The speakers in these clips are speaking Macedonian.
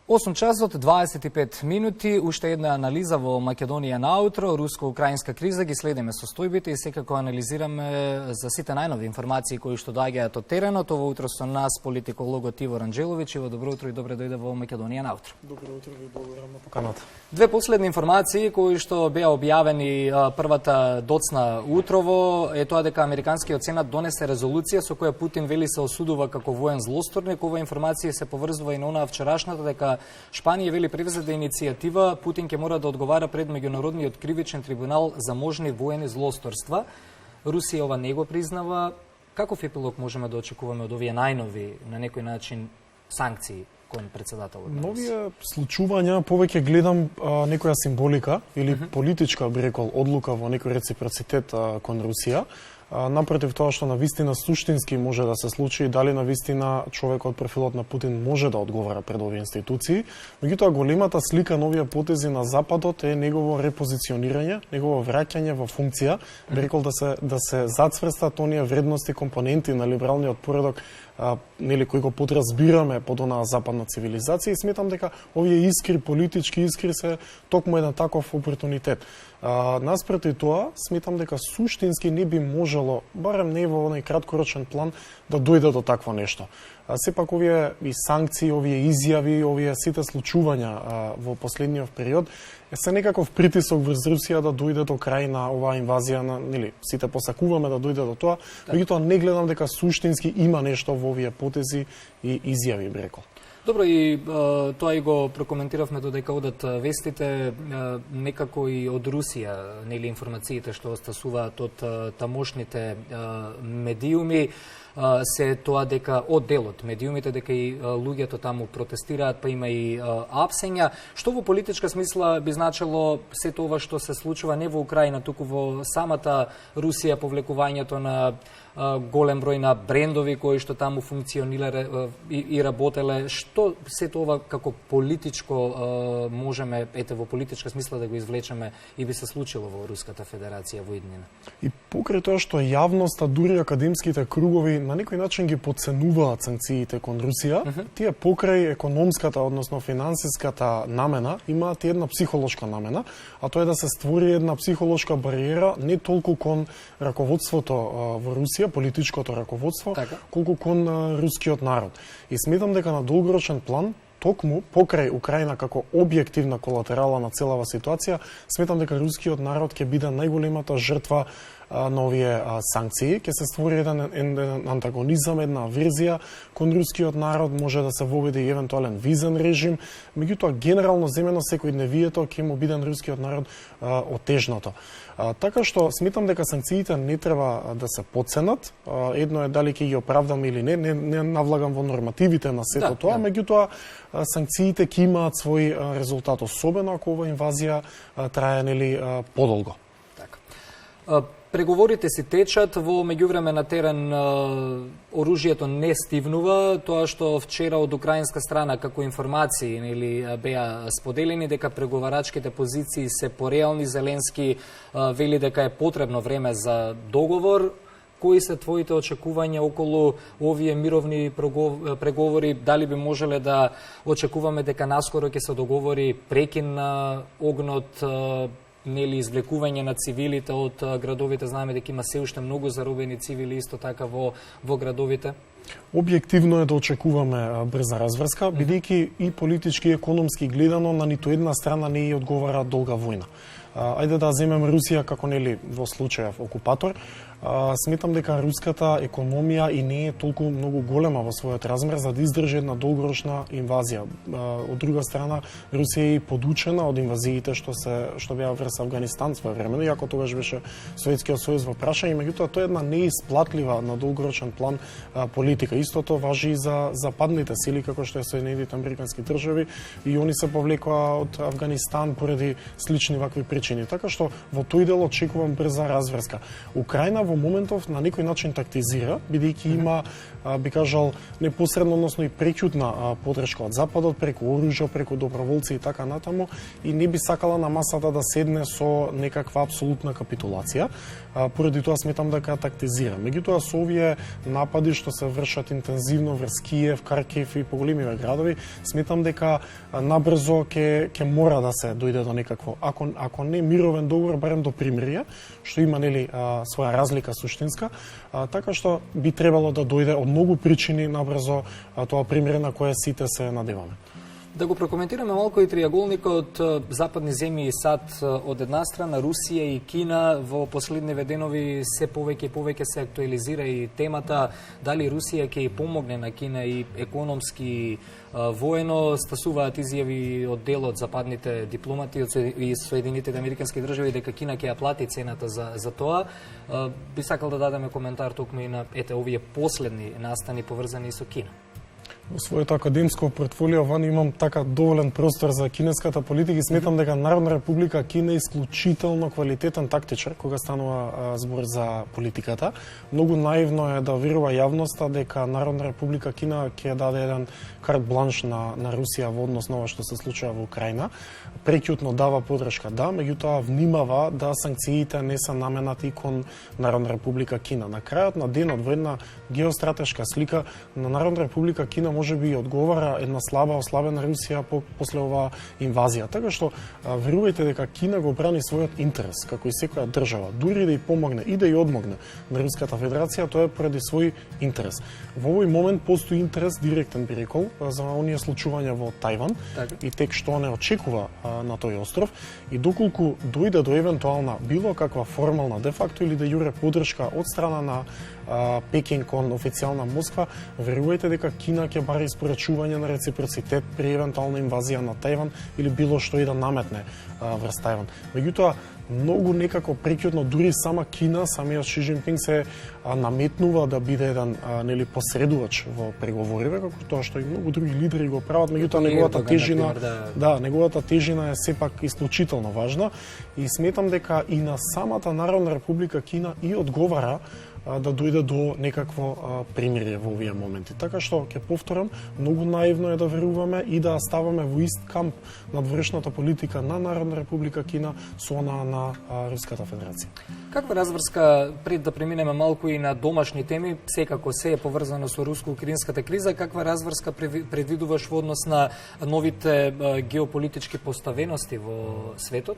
8 часот 25 минути, уште една анализа во Македонија наутро, руско-украинска криза, ги следиме состојбите и секако анализираме за сите најнови информации кои што доаѓаат од теренот. Ово утро со нас политикологот Иво Ранџеловиќ. Иво, добро утро и добре дојде во Македонија наутро. Добро утро, ви благодарам на поканата. Две последни информации кои што беа објавени првата доцна утрово е тоа дека Американскиот сенат донесе резолуција со која Путин вели се осудува како воен злосторник. Ова информација се поврзува и на онаа вчерашната дека Шпанија вели превзеде иницијатива Путин ќе мора да одговара пред меѓународниот кривичен трибунал за можни воени злосторства. Русија ова не го признава. Каков епилог можеме да очекуваме од овие најнови на некој начин санкции кон председателот? Новија случувања повеќе гледам некоја символика или политичка, би рекол, одлука во некој реципроцитет кон Русија. Напротив тоа што навистина суштински може да се случи и дали навистина човекот од профилот на Путин може да одговара пред овие институции. Меѓутоа големата слика на овие потези на Западот е негово репозиционирање, негово враќање во функција, би рекол да се зацврстат оние вредности, компоненти на либералниот поредок, нели кои го подразбираме под онаа западна цивилизација, и сметам дека овие искри, политички искри се токму еден таков опортунитет. Наспроти тоа, сметам дека суштински не би можело, барем не во онај краткорочен план, да дојде до такво нешто. Сепак овие и санкции, овие изјави, овие сите случувања во последниот период се некаков притисок врз Русија да дојде до крај на оваа инвазија, нели сите посакуваме да дојде до тоа, меѓутоа не гледам дека суштински има нешто во овие потези и изјави, би рекол. Добро, и тоа и го прокоментиравме додека одат вестите, некако и од Русија, нели информациите што остасуваат од тамошните медиуми, се тоа дека од делот медиумите дека и луѓето таму протестираат, па има и апсења, што во политичка смисла би значило се тоа што се случува не во Украина, туку во самата Русија, повлекувањето на голем број на брендови кои што таму функционирале и работеле. Што се тоа како политичко можеме, ете, во политичка смисла да го извлечеме и би се случило во Руската Федерација во иднина? И покрај тоа што јавноста, дури академските кругови на некој начин ги подценуваат санкциите кон Русија, тие покрај економската, односно финансиската намена, имаат и една психолошка намена, а тоа е да се створи една психолошка бариера не толку кон раководството во Русија, политичкото раководство, колку кон рускиот народ. И сметам дека на долгорочен план, токму покрај Украина како објективна колатерала на целава ситуација, сметам дека рускиот народ ќе биде најголемата жртва на овие санкции, ќе се створи еден антагонизам, една аврзија кон рускиот народ, може да се воведе и евентуален визен режим, меѓутоа генерално земено секојдневието ќе му биде на рускиот народ отежнато. Така што сметам дека санкциите не треба да се подценат. Едно е дали ќе ги оправдам или не навлагам во нормативите на сето тоа, меѓутоа санкциите ќе имаат свој резултат, особено ако ова инвазија трае нели подолго. Така. Преговорите си течат, во меѓувреме на терен оружјето не стивнува. Тоа што вчера од украинска страна како информации нели беа споделени дека преговарачките позиции се пореални, Зеленски вели дека е потребно време за договор. Кои се твоите очекувања околу овие мировни преговори? Дали би можеле да очекуваме дека наскоро ќе се договори прекин на огнот, нели извлекување на цивилите од градовите? Знаеме дека има се уште многу заробени цивили исто така во градовите. Објективно е да очекуваме брза разврска, бидејќи и политички и економски гледано на ниту една страна не ја одговара долга војна. Ајде да земеме Русија како нели во случајов окупатор. Сметам дека руската економија и не е толку многу голема во својот размер за да издржи една долгорочна инвазија. Од друга страна, Русија е подучена од инвазиите што беа врз Авганистан своевремено, иако тогаш беше Советскиот сојуз во прашање, меѓутоа тоа е една неисплатлива на долгорочен план политика. Истото важи и за западните сили како што е Соединетите Американски држави, и они се повлекоа од Авганистан поради слични вакви причини. Така што во тој дел очекувам брза разврска. Украина во во моментов на некој начин тактизира, бидејќи има, би кажал, непосредно, односно и преќутна подршка од Западот, преку оружје, преку доброволци и така натаму, и не би сакала на масата да седне со некаква апсолутна капитулација. Поради тоа сметам дека тактизира. Меѓутоа, со овие напади што се вршат интензивно врз Киев, Харкив и поголемиве градови, сметам дека набрзо ќе мора да се дојде до некакво, ако не мировен договор, барем до примирие, што има нели своја разлика суштинска, така што би требало да дојде од многу причини набрзо тоа примирие на кое сите се надеваме. Да го прокоментираме малку и триаголникот западни земји и САД од една страна, Русија и Кина. Во последниве денови се повеќе и повеќе се актуализира и темата дали Русија ќе помогне на Кина и економски, воено. Стасуваат изјави од дел од западните дипломати и Соединетите Американски држави дека Кина ќе ја плати цената за тоа. Би сакал да дадеме коментар токму и на овие последни настани поврзани со Кина. Во своето академско портфолио ван имам така доволен простор за кинеската политика и сметам дека Народна република Кина е исклучително квалитетен тактичар кога станува збор за политиката. Многу наивно е да верува јавноста дека Народна република Кина ќе даде еден карт бланш на Русија во однос на ова што се случува во Украина. Преќутно дава подршка, да, меѓутоа внимава да санкциите не се наменати кон Народна република Кина. На крајот на денот во една геостратешка слика на Народна република Кина може би одговара една слаба, ослабена Русија после оваа инвазија. Така што верувајте дека Кина го брани својот интерес, како и секоја држава, дури да и помогне и да и одмогне на Руската Федерација, тоа е поради свој интерес. Во овој момент постои интерес директен, би рекол, за оние случувања во Тајван и тек што не очекува на тој остров, и доколку дојде до евентуална било каква формална де факто или да јуре подршка од страна на Пекин кон официјална Москва, верувајте дека Кина ќе бари испорачување на реципроцитет при евентуална инвазија на Тајван или било што и да наметне врз Тајван. Меѓутоа, многу некако преќутно, дури сама Кина, самиот Ши Џинпинг се наметнува да биде еден нели посредувач во преговорите, како тоа што и многу други лидери го прават, меѓутоа неговата тежина, неговата тежина е сепак исклучително важна и сметам дека и на самата Народна република Кина и одговара да дојде до некакво примирие во овие моменти. Така што, ќе повторам, многу наивно е да веруваме и да ставаме во ист камп надворешната политика на Народна република Кина со она на Руската Федерација. Каква разврска, пред да преминеме малку и на домашни теми, секако се е поврзано со руско-украинската криза, каква разврска предвидуваш во однос на новите геополитички поставености во светот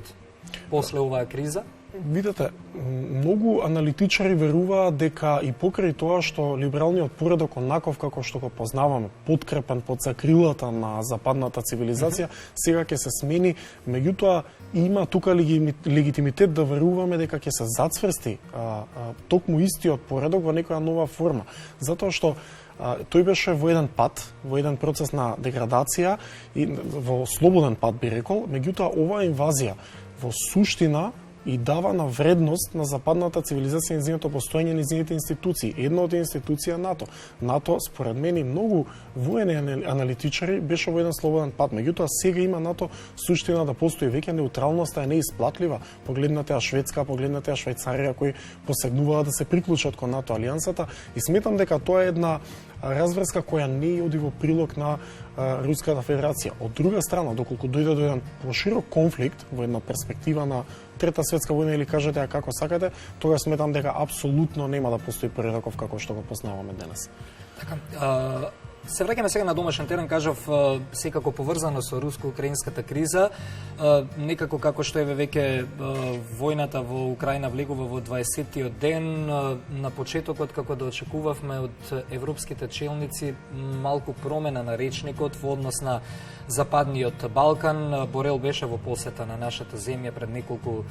после оваа криза? Видете, многу аналитичари веруваат дека и покрај тоа што либералниот поредок онаков како што го познаваме, подкрепен под закрилата на западната цивилизација, сега ќе се смени, меѓутоа има тука легитимитет да веруваме дека ќе се зацврсти токму истиот поредок во некоја нова форма, затоа што тој беше во еден пат, во еден процес на деградација и во слободен пат би рекол, меѓутоа оваа инвазија во суштина и дава на вредност на западната цивилизација и незиното постоење, незините институции. Една од институција НАТО. НАТО, според мене, многу воени аналитичари беше во еден слободен пат. Меѓутоа, сега има НАТО суштина да постои веќе неутралноста е неисплатлива. Погледнете а Шведска, погледнете а Швајцарија кои посегнуваат да се приклучат кон НАТО алијансата и сметам дека тоа е една разврска која не оди во прилог на Руската Федерација. Од друга страна, доколку дојде до еден поширок конфликт во една перспектива на Трета светска војна или кажете ја како сакате, тогаш сметам дека апсолутно нема да постои поредоков како што го познаваме денес. Така, се враќаме сега на домашен терен, кажав, секако поврзано со руско-украинската криза, некако како што е веќе војната во Украина влегува во 20-тиот ден, на почетокот како да очекувавме од европските челници малку промена на речникот во однос на Западниот Балкан. Борел беше во посета на нашата земја пред неколку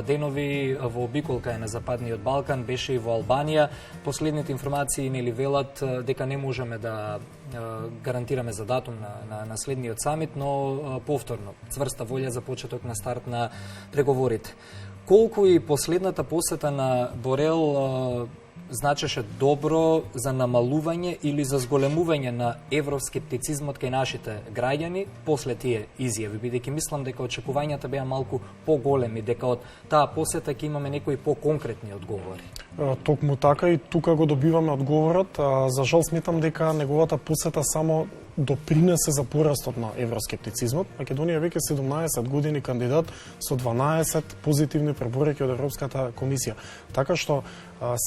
денови, во обиколка е на Западниот Балкан, беше и во Албанија. Последните информации нели велат дека не можеме да гарантираме за датум на следниот самит, но повторно цврста волја за почеток на старт на преговорите. Колку и последната посета на Борел значеше добро за намалување или за зголемување на евроскептицизмот кај нашите граѓани после тие изјави, бидејќи мислам дека очекувањата беа малку поголеми, дека од таа посета ќе имаме некои поконкретни одговори. Токму така и тука го добиваме одговорот. За жал сметам дека неговата посета само допринесе за порастот на евроскептицизмот. Македонија веќе 17 години кандидат со 12 позитивни препораки од Европската комисија. Така што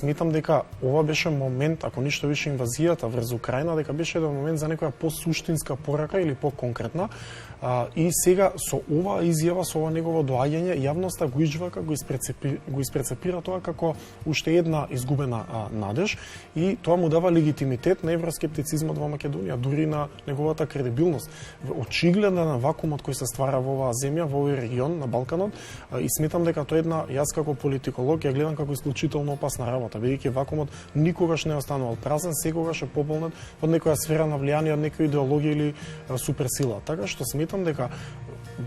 сметам дека ова беше момент, ако ништо више инвазијата врз Украина, дека беше еден момент за некоја посуштинска порака или поконкретна. И сега со ова изјава, со ова негово доаѓање, јавноста го иджвака, го испрецепира тоа како уште една изгубена надеж и тоа му дава легитимитет на евроскептицизмот во Македонија, дури на неговата кредибилност. Очигледно на вакуумот кој се ствара во оваа земја, во овој регион на Балканот, и сметам дека тоа е една, јас како политиколог ја гледам како исклучително опасна работа, бидејќи вакуумот никогаш не останувал празен, секогаш е пополнет од некоја сфера на влијание, од некоја идеологија или суперсила. Така што сметам дека,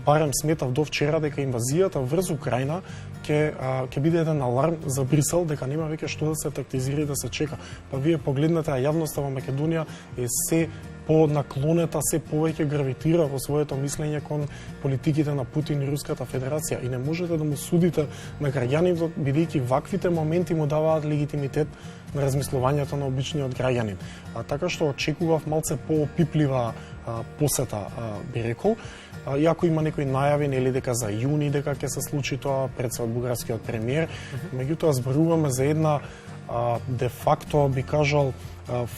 барем сметав до вчера, дека инвазијата врз Украина ќе биде еден аларм за Брисел, дека нема веќе што да се тактизира и да се чека. Па вие погледнете, јавноста во Македонија е се понаклонета, се повеќе гравитира во своето мислење кон политиките на Путин и Руската Федерација и не можете да му судите на граѓаните, бидејќи ваквите моменти му даваат легитимитет на размислувањето на обичниот граѓанин. Така што очекував малце поопиплива посета, би рекол. Иако има некои најави, нели, дека за јуни дека ќе се случи тоа пред бугарскиот премиер, меѓутоа зборуваме за една де факто, би кажал,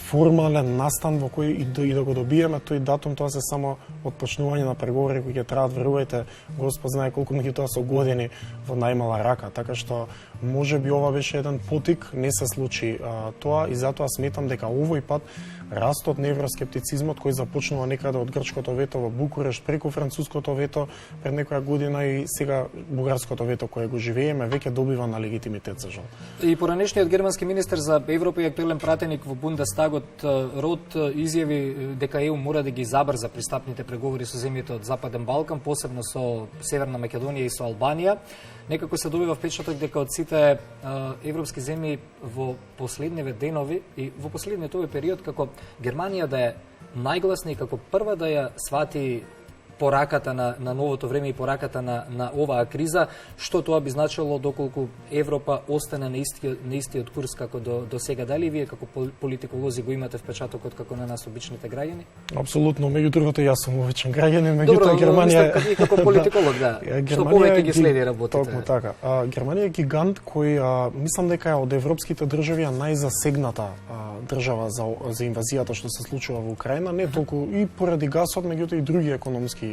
формален настан во кој и да го добиеме тој датум, тоа се само отпочнување на преговори кои ќе траат, верувајте, Господ знае колку меѓутоа со години во најмала рака, така што може би ова беше еден потик, не се случи тоа и затоа сметам дека овој пат растот на евроскептицизмот кој започнува некаде од грчкото вето во Букурешт преку француското вето пред некоја година и сега бугарското вето кое го живееме веќе добива на легитимитет за жал. И поранешниот германски министер за Европа и актуелен пратеник во Бундестагот Рот изјави дека ЕУ мора да ги забрза пристапните преговори со земјите од Западен Балкан, посебно со Северна Македонија и со Албанија. Некако се добива впечаток дека од сите европски земји во последниве денови и во последниот овој период како Германија да е најгласна и како прва да ја свати пораката на новото време и пораката на оваа криза, што тоа би значило доколку Европа остане на истиот курс како до сега. Дали вие како политиколози го имате впечатокот како на нас обичните граѓани? Апсолутно, меѓу другото јас сум обичен граѓанин, меѓутоа Германија и како политиколог, да. Што повеќе ги следи работите. Токму така. Германија е гигант кој мислам дека е од европските држави најзасегната држава за инвазијата што се случува во Украина, не толку и поради гасот, меѓутоа и други економски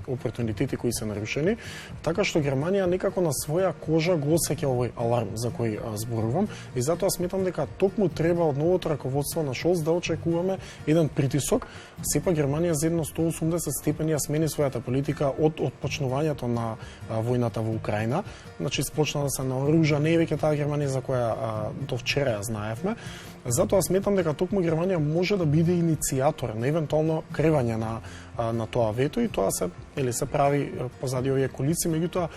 опортунитети кои се нарушени, така што Германија некако на своја кожа го осеќа овој аларм за кој зборувам и затоа сметам дека токму треба од новото раководство на Шолц да очекуваме еден притисок. Сепак Германија за едно 180 степени ја смени својата политика од отпочнувањето на војната во Украина. Значи почна да се наоружа, не е веќе таа Германија за која до вчера ја знаевме. Затоа сметам дека токму Германија може да биде иницијатор на евентуално кревање на тоа вето и тоа се прави позади овие колици, меѓутоа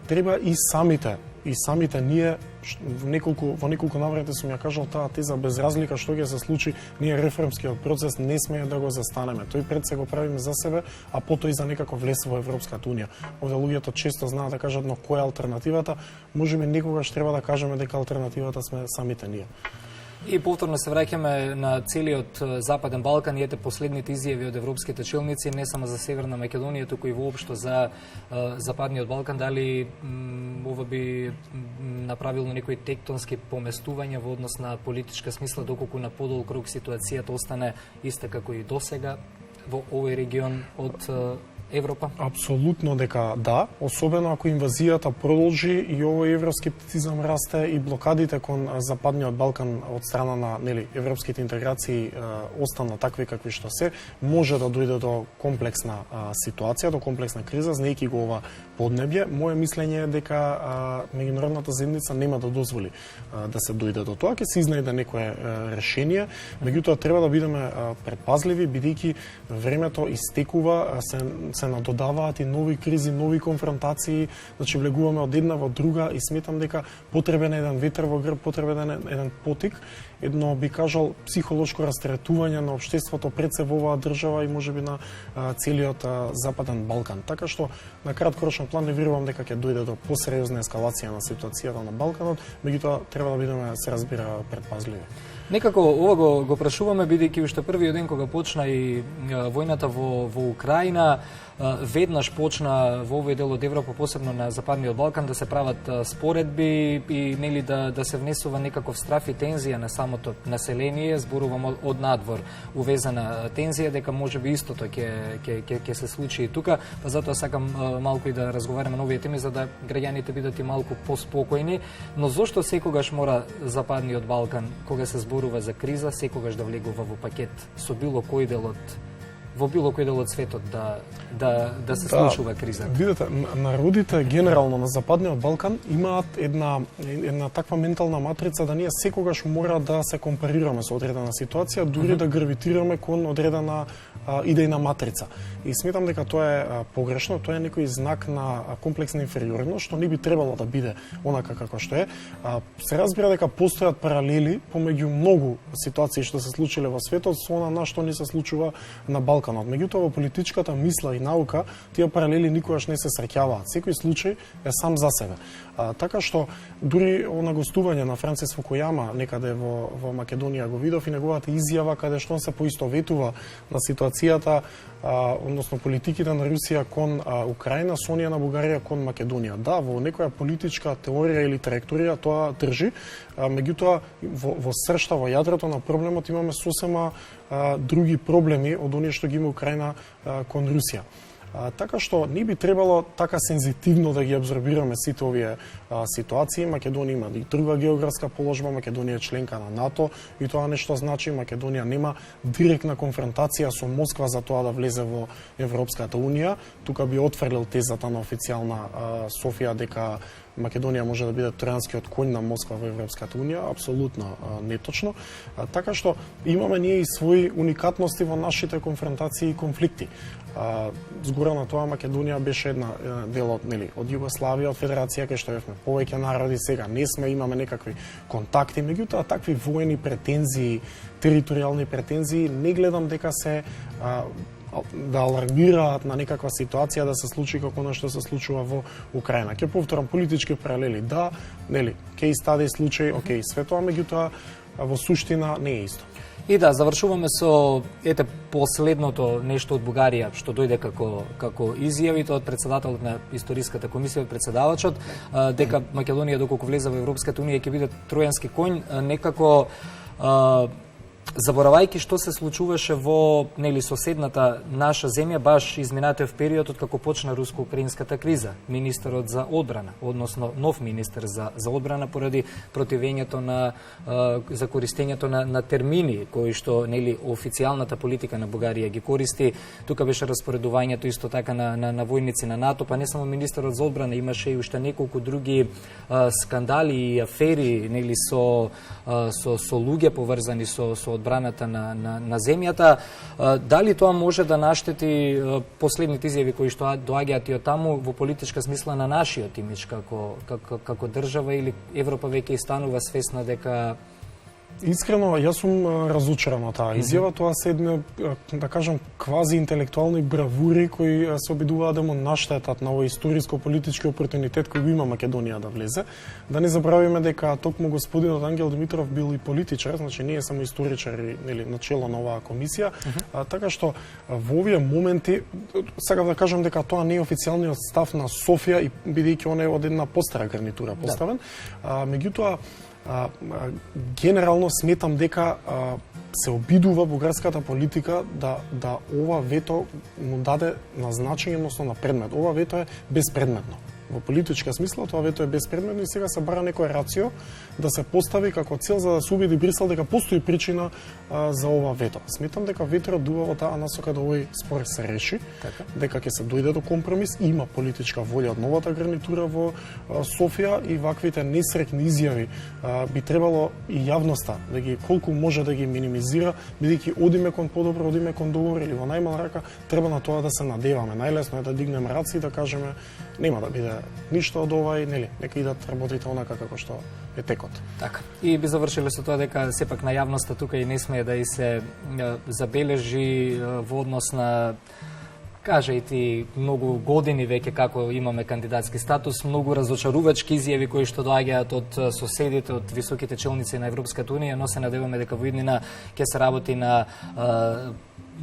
треба и самите ние во неколку наврати сум ја кажал таа теза, без разлика што ќе се случи, ние реформскиот процес не смее да го застанеме. Тој пред се го правиме за себе, а потоа и за некаков влез во Европската унија. Овде луѓето често знаат да кажат, но која е алтернативата? Можеби некогаш треба да кажеме дека алтернативата сме самите ние. И повторно се враќаме на целиот Западен Балкан и ете последните изјави од европските челници, не само за Северна Македонија, туку и воопшто за Западниот Балкан. Дали ова би направило некои тектонски поместувања во однос на политичка смисла, доколку на подолг круг ситуацијата остане иста како и досега во овој регион од Европа? Апсолутно дека да, особено ако инвазијата продолжи и овој евроскептицизам расте и блокадите кон Западниот Балкан од страна на европските интеграции останат такви какви што се, може да дојде до комплексна ситуација, до комплексна криза, знаејќи го ова поднебје. Моје мислење е дека меѓународната заедница нема да дозволи да се дојде до тоа, ќе се изнајде некое решение, меѓутоа треба да бидеме предпазливи, бидејќи времето истекува, се се надодаваат и нови кризи, нови конфронтации, значи влегуваме од една во друга и сметам дека потребен е еден ветер во грб, потребен е еден потик, едно би кажал психолошко растретување на општеството пред се во оваа држава и можеби на целиот Западен Балкан. Така што на краткорочен план не верувам дека ќе дојде до посериозна ескалација на ситуацијата на Балканот, меѓутоа треба да бидеме, се разбира, предпазливи. Некако ова го прашуваме бидејќи уште првиот ден кога почна и војната во Украина, веднаш почна во овој дел од Европа, посебно на Западниот Балкан, да се прават споредби и нели да се внесува некаков страф и тензија на самото население, зборувам од надвор, увезана тензија дека можеби истото ќе се случи и тука, па затоа сакам малку и да разговараме на овие теми за да граѓаните бидат и малку поспокојни, но зошто секогаш мора Западниот Балкан кога се зборува за криза секогаш да влегува во пакет со било кој дел од светот да се случува криза? Видете, народите генерално на Западниот Балкан имаат една таква ментална матрица да ние секогаш мора да се компарираме со одредена ситуација, дури да гравитираме кон одредена идејна матрица. И сметам дека тоа е погрешно, тоа е некој знак на комплексна инфериорност, што не би требало да биде онака како што е. Се разбира дека постојат паралели помеѓу многу ситуации што се случиле во светот со она на што не се случува на Балканот. Меѓутоа во политичката мисла и наука тие паралели никогаш не се среќаваат. Секој случај е сам за себе. Така што дури на гостување на Францис Фукујама некаде во Македонија го видов и неговата изјава каде што он се поистоветува на ситуацијата, односно политиките на Русија кон Украина со оние на Бугарија кон Македонија. Да, во некоја политичка теорија или траекторија тоа држи, меѓутоа во сршта, во јадрото на проблемот имаме сосема други проблеми од оние што ги има Украина кон Русија. Така што не би требало така сензитивно да ги абсорбираме сите овие ситуации. Македонија има и друга географска положба, Македонија е членка на НАТО и тоа нешто значи. Македонија нема директна конфронтација со Москва за тоа да влезе во Европската Унија. Тука би отфрлил тезата на официјална Софија дека Македонија може да биде тројанскиот коњ на Москва во Европската Унија, апсолутно неточно. Така што имаме ние и своји уникатности во нашите конфронтации и конфликти. Згора на тоа Македонија беше една дел од Југославија, од Федерација кај што бевме повеќе народи, сега не сме, имаме некакви контакти, меѓутоа такви воени претензии, територијални претензии не гледам дека се да алармираат на некаква ситуација да се случи како она што се случува во Украина. Ќе повторам, политички паралели да, кейс стади случај, окей, све тоа, меѓутоа во суштина не е исто. И да, завршуваме со последното нешто од Бугарија што дојде како изјавите од председателот на историската комисија, од председавачот, дека Македонија доколку влезе во Европската Унија ќе биде тројански коњ, некако заборавајќи што се случуваше во соседната наша земја баш изминатиот период од како почна руско-украинската криза. Министерот за одбрана, односно нов министер за одбрана поради противењето за користењето на термини кои што официјалната политика на Бугарија ги користи. Тука беше распоредувањето исто така на војници на НАТО, па не само министерот за одбрана, имаше и уште неколку други скандали и афери со луѓе поврзани со одбраната на земјата. Дали тоа може да наштети последните изјави кои што доаѓаат и од таму во политичка смисла на нашиот имидж како држава, или Европа веќе станува свесна дека... Искрено, јас сум разучаран од таа изјава. Тоа се едни, да кажам, квази интелектуални бравури кои се обидуваат да му наштетат на овој историско-политички опортунитет кој го има Македонија да влезе. Да не забравиме дека токму господинот Ангел Димитров бил и политичар, значи не е само историчар начело на оваа комисија, така што во овие моменти сакам да кажам дека тоа не е официјалниот став на Софија, и бидејќи он е од една постара гарнитура поставен. Меѓутоа, генерално сметам дека се обидува бугарската политика да ова вето му даде на значење, односно на предмет. Ова вето е безпредметно Во политичка смисла тоа вето е беспредметно и сега се бара некој рацио да се постави како цел за да се убеди Брисел дека постои причина за ова вето. Сметам дека ветрот дува во таа насока да овој спор се реши, дека ќе се дојде до компромис, има политичка волја од новата гарнитура во Софија и ваквите несреќни изјави би требало и јавноста да ги колку може да ги минимизира, бидејќи одиме кон подобро, одиме кон договор или во најмала рака треба на тоа да се надеваме. Најлесно е да дигнеме раци и да кажеме нема да биде ништо од ова и нели, нека идат работите онака како што е текот. Така. И би завршиле со тоа дека сепак на јавноста тука и не смее да и се забележи во однос на кажајте многу години веќе како имаме кандидатски статус, многу разочарувачки изјави кои што доаѓаат од соседите, од високите челници на Европската унија, но се надеваме дека во иднина ќе се работи на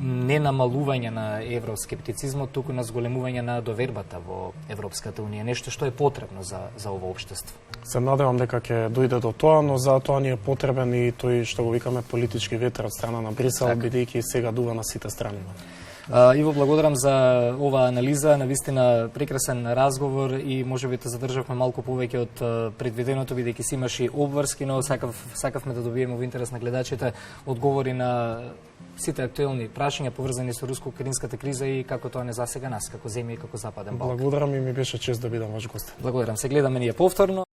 не намалување на евроскептицизмот, туку на зголемување на довербата во Европската унија, нешто што е потребно за ово општество. Се надевам дека ќе дојде до тоа, но за тоа ни е потребен и тој што го викаме политички ветер од страна на Брисел, бидејќи сега дува на сите страни. Иво, благодарам за оваа анализа, навистина прекрасен разговор и можеби те задржавме малку повеќе од предвиденото, бидејќи си имаш и обврски, но сакавме да добиеме во интерес на гледачите одговори на сите актуелни прашања поврзани со руско-украинската криза и како тоа не засега нас, како земја и како Западен Балкан. Благодарам и ми беше чест да бидам ваш гост. Благодарам, се гледаме ние повторно.